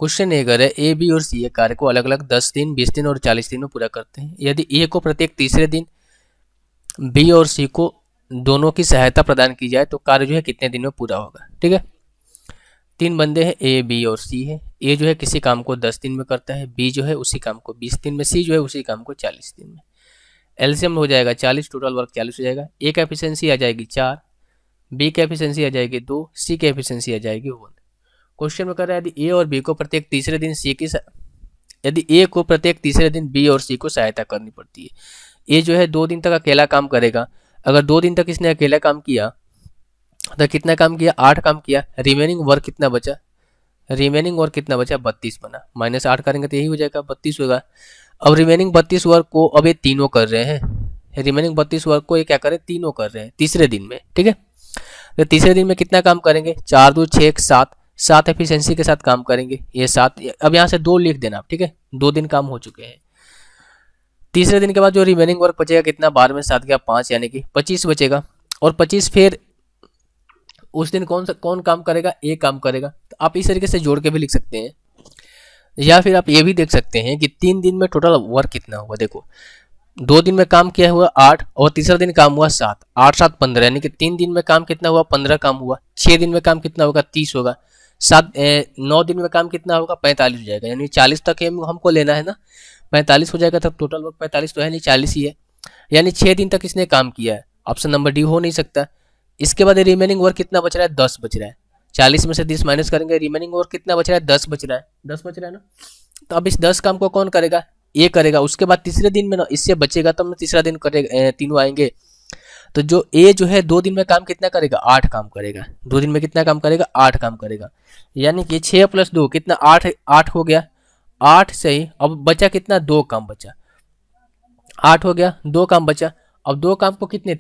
Question ए अगर है A B और सी कार्य को अलग अलग 10 दिन 20 दिन और 40 दिन में पूरा करते हैं। यदि ए को प्रत्येक तीसरे दिन बी और सी को दोनों की सहायता प्रदान की जाए तो कार्य जो है कितने दिन में पूरा होगा। ठीक है, 3 बंदे हैं ए बी और सी है। ए जो है किसी काम को 10 दिन में करता है, बी जो है उसी काम को 20 दिन में, सी जो है उसी काम को 40 दिन में। एलसीएम हो जाएगा 40, टोटल वर्क 40 हो जाएगा। ए का एफिशिएंसी आ जाएगी 4, बी की एफिशिएंसी आ जाएगी 2, सी की एफिशिएंसी आ जाएगी 1। क्वेश्चन में कर रहा है यदि ए और बी को प्रत्येक तीसरे दिन यदि ए को प्रत्येक तीसरे दिन बी और सी को सहायता करनी पड़ती है। ए जो है 2 दिन तक अकेला काम करेगा। अगर 2 दिन तक इसने अकेला काम किया तो कितना काम किया, 8 काम किया। रिमेनिंग वर्क कितना बचा, रिमेनिंग वर्क कितना बचा, 32 बना। -8 करेंगे तो यही हो जाएगा, 32 होगा। अब रिमेनिंग 32 वर्क को अब ये तीनों कर रहे हैं। रिमेनिंग 32 वर्क को ये क्या कर रहे हैं, तीनों कर रहे हैं तीसरे दिन में। ठीक है, तो तीसरे दिन में कितना काम करेंगे, 4 2 6 7, 7 एफिशिएंसी के साथ काम करेंगे। ये 7, अब यहाँ से 2 लिख देना आप। ठीक है, 2 दिन काम हो चुके हैं। तीसरे दिन के बाद जो रिमेनिंग वर्क बचेगा कितना, 12 में 7 गया 5, यानी कि 25 बचेगा। और 25 फिर उस दिन कौन काम करेगा, ए काम करेगा। तो आप इस तरीके से जोड़ के भी लिख सकते हैं, या फिर आप ये भी देख सकते हैं कि 3 दिन में टोटल वर्क कितना हुआ। देखो 2 दिन में काम किया हुआ 8 और तीसरा दिन काम हुआ 7, 8 7 15, यानी कि 3 दिन में काम कितना हुआ, 15 काम हुआ। 6 दिन में काम कितना होगा, 30 होगा। 9 दिन में काम कितना होगा, 45 हो जाएगा। यानी 40 तक हमको लेना है ना, 45 हो जाएगा। तब टोटल वर्क 45 तो है नहीं, 40 ही है। यानी 6 दिन तक इसने काम किया है। ऑप्शन नंबर डी हो नहीं सकता। इसके बाद रिमेनिंग वर्क कितना बच रहा है, 10 बच रहा है। 40 में से 30 माइनस करेंगे, रिमेनिंग वर्क कितना बच रहा है, 10 बच रहा है। 10 बच रहा है ना, तो अब इस 10 काम को कौन करेगा, ये करेगा। उसके बाद तीसरे दिन में ना इससे बचेगा तब तीसरा दिन करेगा, तीनों आएंगे। तो जो ए जो है 2 दिन में काम कितना करेगा, 8 काम करेगा। 2 दिन में कितना काम करेगा, 8 काम करेगा। यानी कि 6 + 2 कितना, 8 हो गया। 8 से ही अब बचा कितना, 2 काम बचा। 8 हो गया, 2 काम बचा। अब 2 काम को कितने,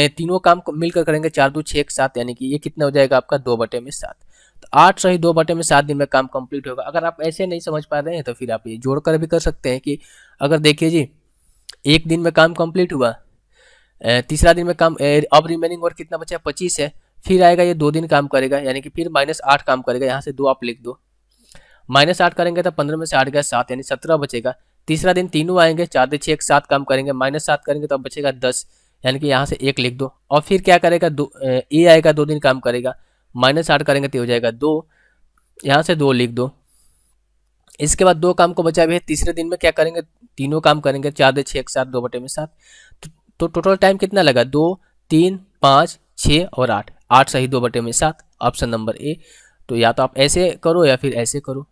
तीनों काम को मिलकर करेंगे, 4 2 6 7, यानी कि ये कितना हो जाएगा आपका, 2/7। तो 8 सही 2/7 दिन में काम कंप्लीट होगा। अगर आप ऐसे नहीं समझ पा रहे हैं तो फिर आप ये जोड़कर भी कर सकते हैं कि अगर देखिए जी, 1 दिन में काम कंप्लीट हुआ, तीसरा दिन में काम, अब रिमेनिंग वर्क कितना बचा, 25 है। फिर आएगा ये 2 दिन काम करेगा, यानी कि फिर -8 काम करेगा। यहाँ से 2 आप लिख दो, -8 करेंगे तो 15 में से 8 गया 7, यानी 17 बचेगा। तीसरा दिन तीनों आएंगे, 4 2 6 7 काम करेंगे। -7 करेंगे तो अब बचेगा 10, यानी कि यहाँ से 1 लिख दो। और फिर क्या करेगा, ए आएगा 2 दिन काम करेगा। -8 करेंगे तो हो जाएगा 2, यहाँ से 2 लिख दो। इसके बाद 2 काम को बचा भी है। तीसरे दिन में क्या करेंगे, तीनों काम करेंगे, 4 2 6 7, 2/7। तो टोटल टाइम कितना लगा, 2 3 5 6 और 8, 8 सही 2/7, ऑप्शन नंबर ए। तो या तो आप ऐसे करो या फिर ऐसे करो।